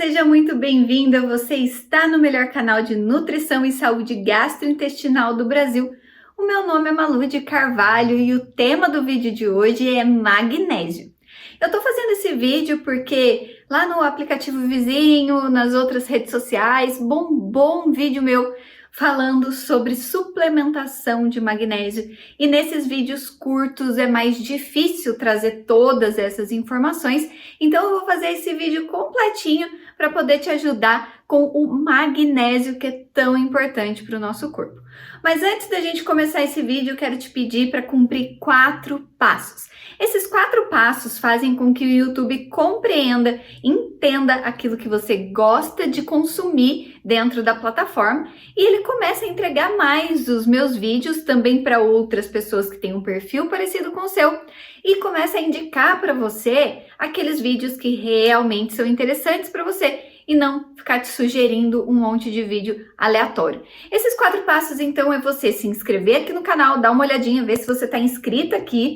seja muito bem-vinda. Você está no melhor canal de nutrição e saúde gastrointestinal do Brasil. O meu nome é Malu de Carvalho e o tema do vídeo de hoje é magnésio. Eu tô fazendo esse vídeo porque lá no aplicativo vizinho, nas outras redes sociais, bombou um vídeo meu falando sobre suplementação de magnésio. E nesses vídeos curtos é mais difícil trazer todas essas informações, então eu vou fazer esse vídeo completinho para poder te ajudar com o magnésio que é tão importante para o nosso corpo. Mas antes da gente começar esse vídeo, eu quero te pedir para cumprir 4 passos. Esses 4 passos fazem com que o YouTube compreenda, entenda aquilo que você gosta de consumir dentro da plataforma e ele começa a entregar mais os meus vídeos também para outras pessoas que têm um perfil parecido com o seu e começa a indicar para você aqueles vídeos que realmente são interessantes para você e não ficar te sugerindo um monte de vídeo aleatório. Esses 4 passos, então, é você se inscrever aqui no canal, dar uma olhadinha, ver se você está inscrito aqui.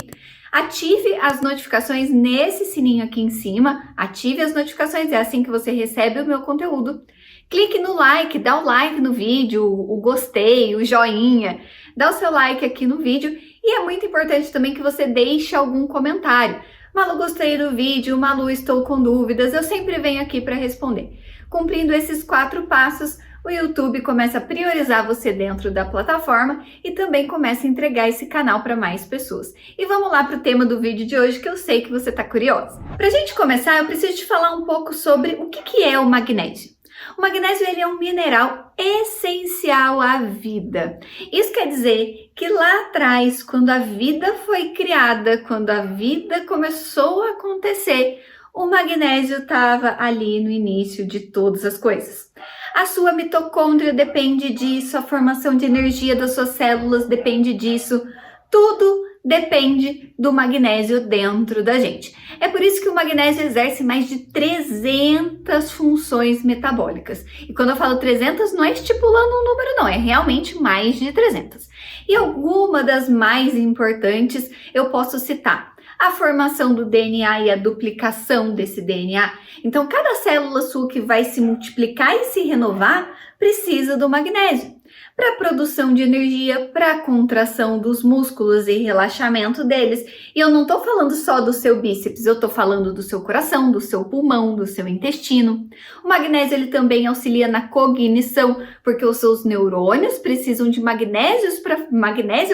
Ative as notificações nesse sininho aqui em cima, ative as notificações, é assim que você recebe o meu conteúdo. Clique no like, dá o like no vídeo, o gostei, o joinha, dá o seu like aqui no vídeo e é muito importante também que você deixe algum comentário. Malu, gostei do vídeo, Malu, estou com dúvidas, eu sempre venho aqui para responder. Cumprindo esses 4 passos, o YouTube começa a priorizar você dentro da plataforma e também começa a entregar esse canal para mais pessoas. E vamos lá para o tema do vídeo de hoje, que eu sei que você está curiosa. Para a gente começar, eu preciso te falar um pouco sobre o que é o magnésio. O magnésio ele é um mineral essencial à vida. Isso quer dizer que lá atrás, quando a vida foi criada, quando a vida começou a acontecer, o magnésio estava ali no início de todas as coisas. A sua mitocôndria depende disso, a formação de energia das suas células depende disso, tudo depende do magnésio dentro da gente. É por isso que o magnésio exerce mais de 300 funções metabólicas. E quando eu falo 300, não é estipulando um número não, é realmente mais de 300. E alguma das mais importantes eu posso citar. A formação do DNA e a duplicação desse DNA. Então, cada célula sua que vai se multiplicar e se renovar precisa do magnésio. Para a produção de energia, para a contração dos músculos e relaxamento deles. E eu não estou falando só do seu bíceps, eu estou falando do seu coração, do seu pulmão, do seu intestino. O magnésio ele também auxilia na cognição, porque os seus neurônios precisam de magnésio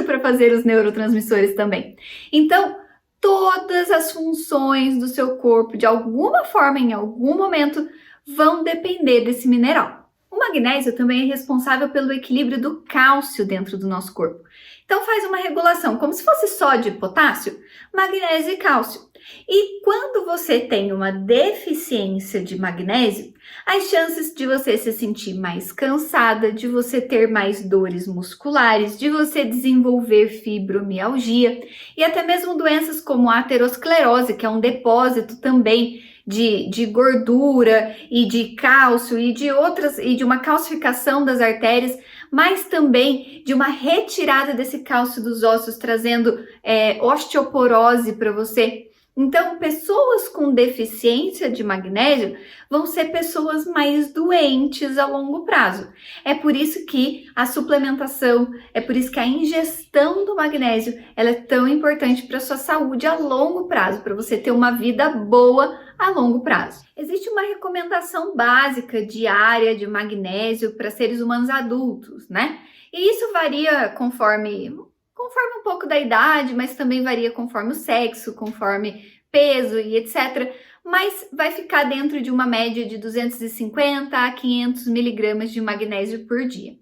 para fazer os neurotransmissores também. Então, todas as funções do seu corpo, de alguma forma, em algum momento, vão depender desse mineral. O magnésio também é responsável pelo equilíbrio do cálcio dentro do nosso corpo. Então faz uma regulação, como se fosse sódio e potássio, magnésio e cálcio. E quando você tem uma deficiência de magnésio, as chances de você se sentir mais cansada, de você ter mais dores musculares, de você desenvolver fibromialgia e até mesmo doenças como a aterosclerose, que é um depósito também de gordura e de cálcio e de uma calcificação das artérias, mas também de uma retirada desse cálcio dos ossos, trazendo osteoporose para você. Então, pessoas com deficiência de magnésio vão ser pessoas mais doentes a longo prazo. É por isso que a suplementação, é por isso que a ingestão do magnésio, ela é tão importante para a sua saúde a longo prazo, para você ter uma vida boa a longo prazo. Existe uma recomendação básica diária de magnésio para seres humanos adultos, né? E isso varia conforme um pouco da idade, mas também varia conforme o sexo, conforme peso e etc. Mas vai ficar dentro de uma média de 250 a 500 miligramas de magnésio por dia.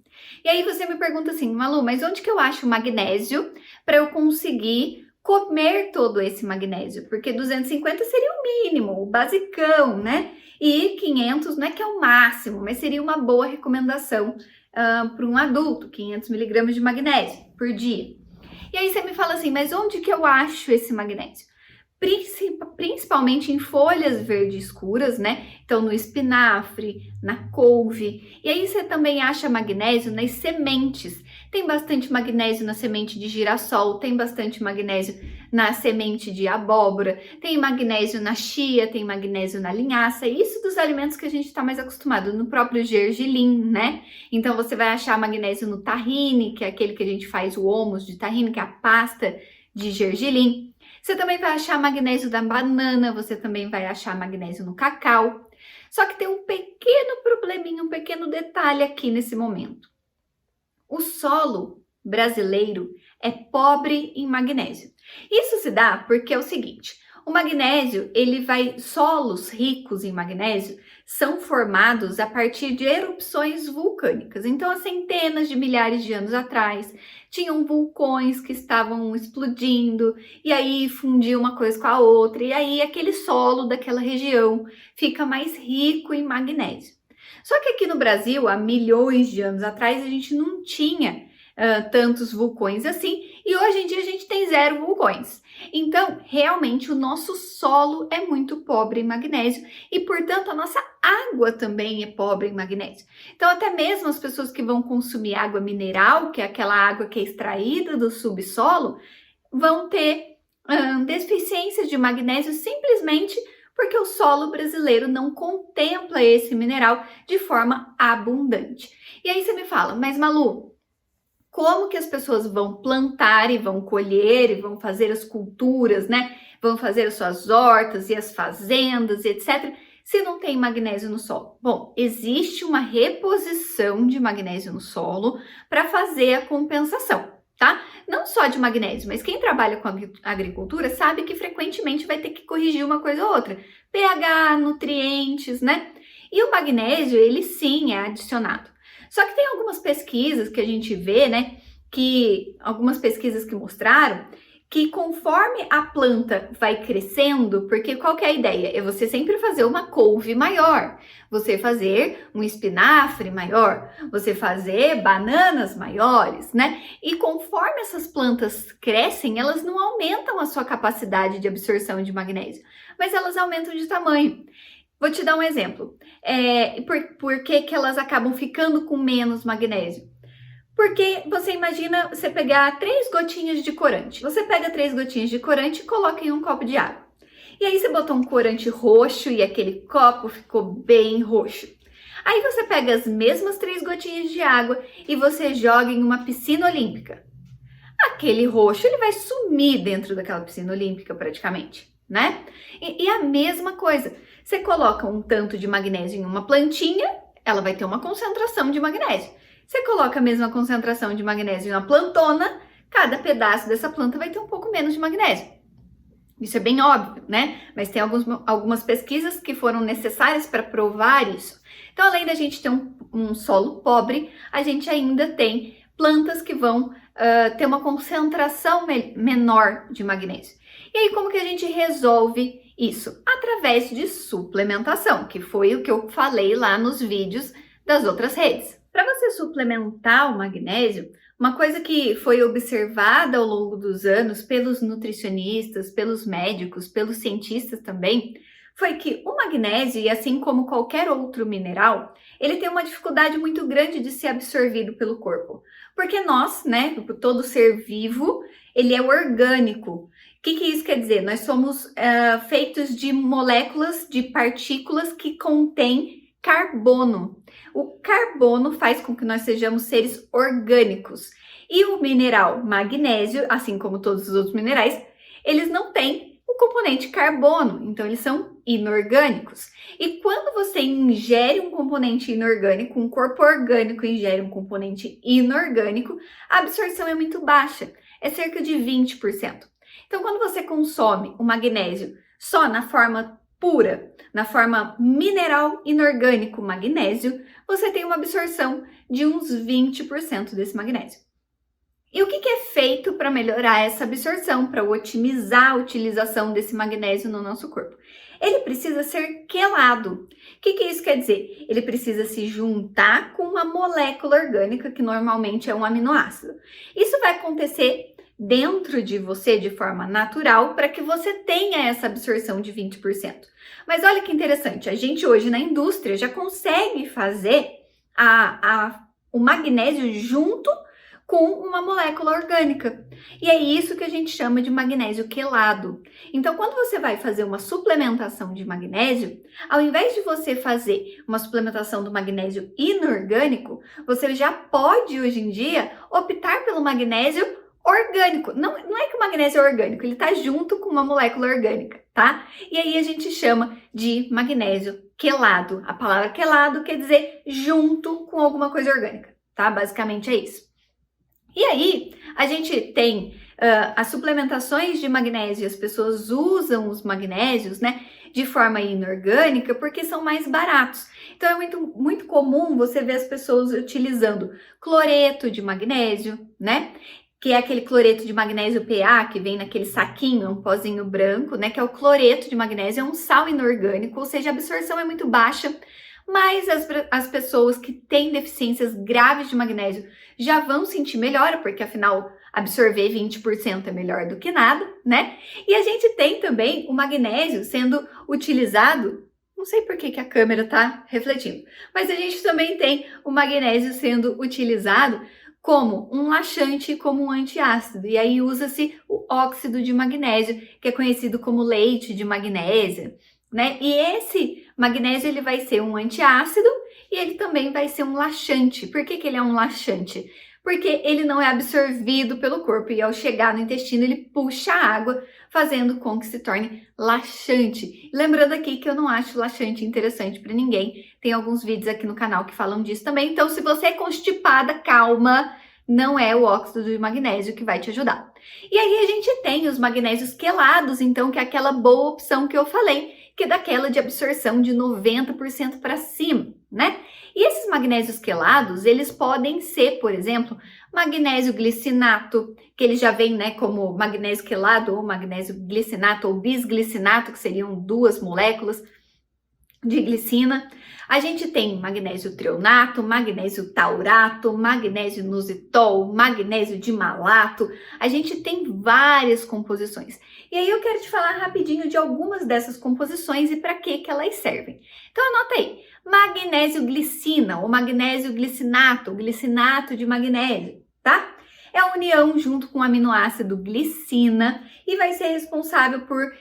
E aí você me pergunta assim, Malu, mas onde que eu acho magnésio para eu conseguir comer todo esse magnésio? Porque 250 seria o mínimo, o basicão, né? E 500 não é que é o máximo, mas seria uma boa recomendação para um adulto, 500 miligramas de magnésio por dia. E aí você me fala assim, mas onde que eu acho esse magnésio? Principalmente em folhas verdes escuras, né? Então no espinafre, na couve. E aí você também acha magnésio nas sementes. Tem bastante magnésio na semente de girassol, tem bastante magnésio na semente de abóbora, tem magnésio na chia, tem magnésio na linhaça, isso dos alimentos que a gente está mais acostumado, no próprio gergelim, né? Então você vai achar magnésio no tahine, que é aquele que a gente faz o hummus de tahine, que é a pasta de gergelim. Você também vai achar magnésio da banana, você também vai achar magnésio no cacau. Só que tem um pequeno probleminha, um pequeno detalhe aqui nesse momento. O solo brasileiro é pobre em magnésio. Isso se dá porque é o seguinte, o magnésio, solos ricos em magnésio são formados a partir de erupções vulcânicas. Então, há centenas de milhares de anos atrás, tinham vulcões que estavam explodindo, e aí fundia uma coisa com a outra, e aí aquele solo daquela região fica mais rico em magnésio. Só que aqui no Brasil, há milhões de anos atrás, a gente não tinha tantos vulcões assim, e hoje em dia a gente tem 0 vulcões. Então, realmente, o nosso solo é muito pobre em magnésio e, portanto, a nossa água também é pobre em magnésio. Então, até mesmo as pessoas que vão consumir água mineral, que é aquela água que é extraída do subsolo, vão ter deficiência de magnésio simplesmente porque o solo brasileiro não contempla esse mineral de forma abundante. E aí você me fala, mas Malu, como que as pessoas vão plantar e vão colher e vão fazer as culturas, né? Vão fazer as suas hortas e as fazendas, etc., se não tem magnésio no solo? Bom, existe uma reposição de magnésio no solo para fazer a compensação, tá? Não só de magnésio, mas quem trabalha com agricultura sabe que frequentemente vai ter que corrigir uma coisa ou outra. pH, nutrientes, né? E o magnésio, ele sim é adicionado. Só que tem algumas pesquisas que a gente vê, né, algumas pesquisas que mostraram que conforme a planta vai crescendo, porque qual que é a ideia? É você sempre fazer uma couve maior, você fazer um espinafre maior, você fazer bananas maiores, né? E conforme essas plantas crescem, elas não aumentam a sua capacidade de absorção de magnésio, mas elas aumentam de tamanho. Vou te dar um exemplo. Por que elas acabam ficando com menos magnésio? Porque você imagina você pegar 3 gotinhas de corante. Você pega 3 gotinhas de corante e coloca em um copo de água. E aí você botou um corante roxo e aquele copo ficou bem roxo. Aí você pega as mesmas 3 gotinhas de água e você joga em uma piscina olímpica. Aquele roxo ele vai sumir dentro daquela piscina olímpica praticamente, né? E a mesma coisa. Você coloca um tanto de magnésio em uma plantinha, ela vai ter uma concentração de magnésio. Você coloca a mesma concentração de magnésio em uma plantona, cada pedaço dessa planta vai ter um pouco menos de magnésio. Isso é bem óbvio, né? Mas tem algumas pesquisas que foram necessárias para provar isso. Então, além da gente ter um solo pobre, a gente ainda tem plantas que vão ter uma concentração menor de magnésio. E aí, como que a gente resolve isso? Através de suplementação, que foi o que eu falei lá nos vídeos das outras redes. Para você suplementar o magnésio, uma coisa que foi observada ao longo dos anos pelos nutricionistas, pelos médicos, pelos cientistas também, foi que o magnésio, e assim como qualquer outro mineral, ele tem uma dificuldade muito grande de ser absorvido pelo corpo. Porque nós, né, todo ser vivo, ele é orgânico. O que isso quer dizer? Nós somos feitos de moléculas, de partículas que contêm carbono. O carbono faz com que nós sejamos seres orgânicos. E o mineral magnésio, assim como todos os outros minerais, eles não têm o componente carbono, então eles são inorgânicos. E quando você ingere um componente inorgânico, um corpo orgânico ingere um componente inorgânico, a absorção é muito baixa, é cerca de 20%. Então, quando você consome o magnésio só na forma pura, na forma mineral inorgânico magnésio, você tem uma absorção de uns 20% desse magnésio. E o que é feito para melhorar essa absorção, para otimizar a utilização desse magnésio no nosso corpo? Ele precisa ser quelado. O que isso quer dizer? Ele precisa se juntar com uma molécula orgânica, que normalmente é um aminoácido. Isso vai acontecer dentro de você de forma natural para que você tenha essa absorção de 20%. Mas olha que interessante, a gente hoje na indústria já consegue fazer o magnésio junto com uma molécula orgânica. E é isso que a gente chama de magnésio quelado. Então, quando você vai fazer uma suplementação de magnésio, ao invés de você fazer uma suplementação do magnésio inorgânico, você já pode, hoje em dia, optar pelo magnésio orgânico. Não é que o magnésio é orgânico, ele está junto com uma molécula orgânica, tá? E aí a gente chama de magnésio quelado. A palavra quelado quer dizer junto com alguma coisa orgânica, tá? Basicamente é isso. E aí, a gente tem as suplementações de magnésio, as pessoas usam os magnésios, né, de forma inorgânica porque são mais baratos. Então, é muito comum você ver as pessoas utilizando cloreto de magnésio, né, que é aquele cloreto de magnésio PA que vem naquele saquinho, um pozinho branco, né, que é o cloreto de magnésio, é um sal inorgânico, ou seja, a absorção é muito baixa, mas as pessoas que têm deficiências graves de magnésio já vão sentir melhora, porque afinal absorver 20% é melhor do que nada, né? E a gente tem também o magnésio sendo utilizado, não sei por que a câmera tá refletindo, mas a gente também tem o magnésio sendo utilizado como um laxante, como um antiácido, e aí usa-se o óxido de magnésio, que é conhecido como leite de magnésia, né? E esse magnésio ele vai ser um antiácido e ele também vai ser um laxante. Por que ele é um laxante? Porque ele não é absorvido pelo corpo e ao chegar no intestino ele puxa a água, fazendo com que se torne laxante. Lembrando aqui que eu não acho laxante interessante para ninguém. Tem alguns vídeos aqui no canal que falam disso também. Então, se você é constipada, calma, não é o óxido de magnésio que vai te ajudar. E aí a gente tem os magnésios quelados, então, que é aquela boa opção que eu falei, que é daquela de absorção de 90% para cima, né? E esses magnésios quelados, eles podem ser, por exemplo, magnésio glicinato, que ele já vem, né, como magnésio quelado ou magnésio glicinato ou bisglicinato, que seriam duas moléculas de glicina. A gente tem magnésio treonato, magnésio taurato, magnésio inositol, magnésio dimalato. A gente tem várias composições. E aí eu quero te falar rapidinho de algumas dessas composições e para que elas servem. Então anota aí, magnésio glicina ou magnésio glicinato, glicinato de magnésio, tá? É a união junto com o aminoácido glicina e vai ser responsável por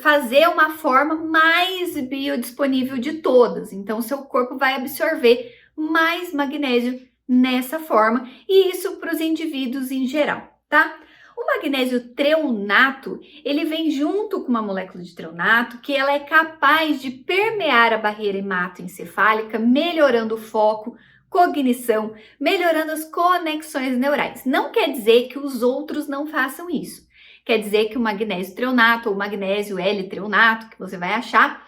fazer uma forma mais biodisponível de todas. Então, o seu corpo vai absorver mais magnésio nessa forma, e isso para os indivíduos em geral, tá? O magnésio treonato, ele vem junto com uma molécula de treonato que ela é capaz de permear a barreira hematoencefálica, melhorando o foco, cognição, melhorando as conexões neurais. Não quer dizer que os outros não façam isso. Quer dizer que o magnésio treonato ou magnésio L-treonato, que você vai achar,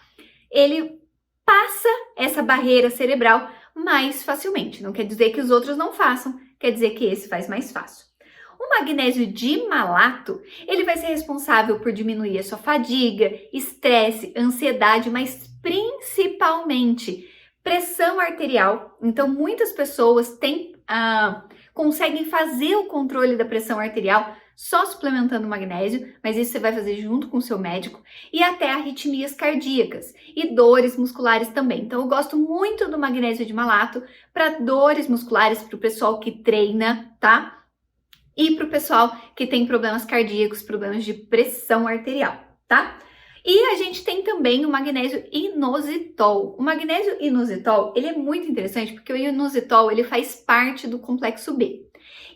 ele passa essa barreira cerebral mais facilmente. Não quer dizer que os outros não façam, quer dizer que esse faz mais fácil. O magnésio dimalato, ele vai ser responsável por diminuir a sua fadiga, estresse, ansiedade, mas principalmente pressão arterial. Então, muitas pessoas conseguem fazer o controle da pressão arterial só suplementando magnésio, mas isso você vai fazer junto com o seu médico, e até arritmias cardíacas e dores musculares também. Então, eu gosto muito do magnésio dimalato para dores musculares, para o pessoal que treina, tá? E para o pessoal que tem problemas cardíacos, problemas de pressão arterial, tá? E a gente tem também o magnésio inositol. O magnésio inositol, ele é muito interessante porque o inositol, ele faz parte do complexo B.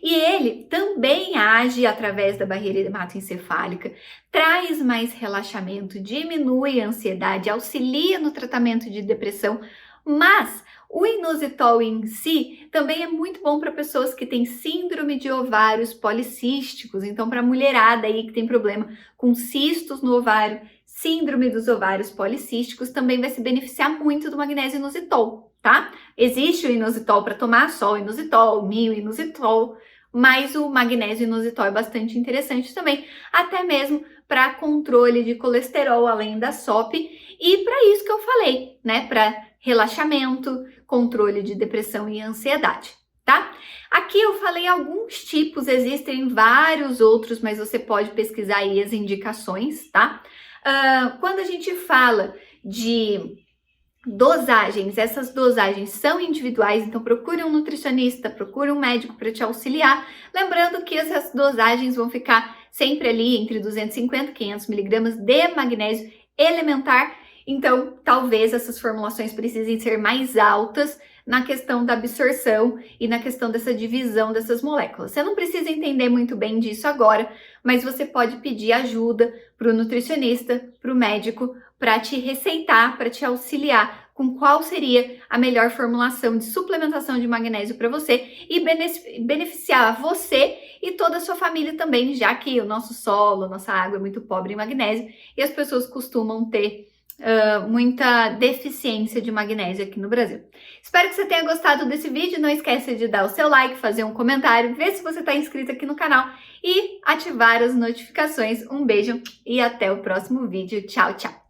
E ele também age através da barreira hematoencefálica, traz mais relaxamento, diminui a ansiedade, auxilia no tratamento de depressão, mas o inositol em si também é muito bom para pessoas que têm síndrome de ovários policísticos, então para mulherada aí que tem problema com cistos no ovário, síndrome dos ovários policísticos, também vai se beneficiar muito do magnésio inositol, tá? Existe o inositol para tomar, só o inositol, mil inositol, mas o magnésio inositol é bastante interessante também, até mesmo para controle de colesterol, além da SOP, e para isso que eu falei, né? Para relaxamento, controle de depressão e ansiedade, tá? Aqui eu falei alguns tipos, existem vários outros, mas você pode pesquisar aí as indicações, tá? Quando a gente fala de Dosagens, essas dosagens são individuais, então procure um nutricionista, procure um médico para te auxiliar. Lembrando que essas dosagens vão ficar sempre ali entre 250 e 500 miligramas de magnésio elementar. Então, talvez essas formulações precisem ser mais altas na questão da absorção e na questão dessa divisão dessas moléculas. Você não precisa entender muito bem disso agora, mas você pode pedir ajuda para o nutricionista, para o médico, para te receitar, para te auxiliar com qual seria a melhor formulação de suplementação de magnésio para você e beneficiar você e toda a sua família também, já que o nosso solo, nossa água é muito pobre em magnésio e as pessoas costumam ter muita deficiência de magnésio aqui no Brasil. Espero que você tenha gostado desse vídeo. Não esqueça de dar o seu like, fazer um comentário, ver se você está inscrito aqui no canal e ativar as notificações. Um beijo e até o próximo vídeo. Tchau, tchau!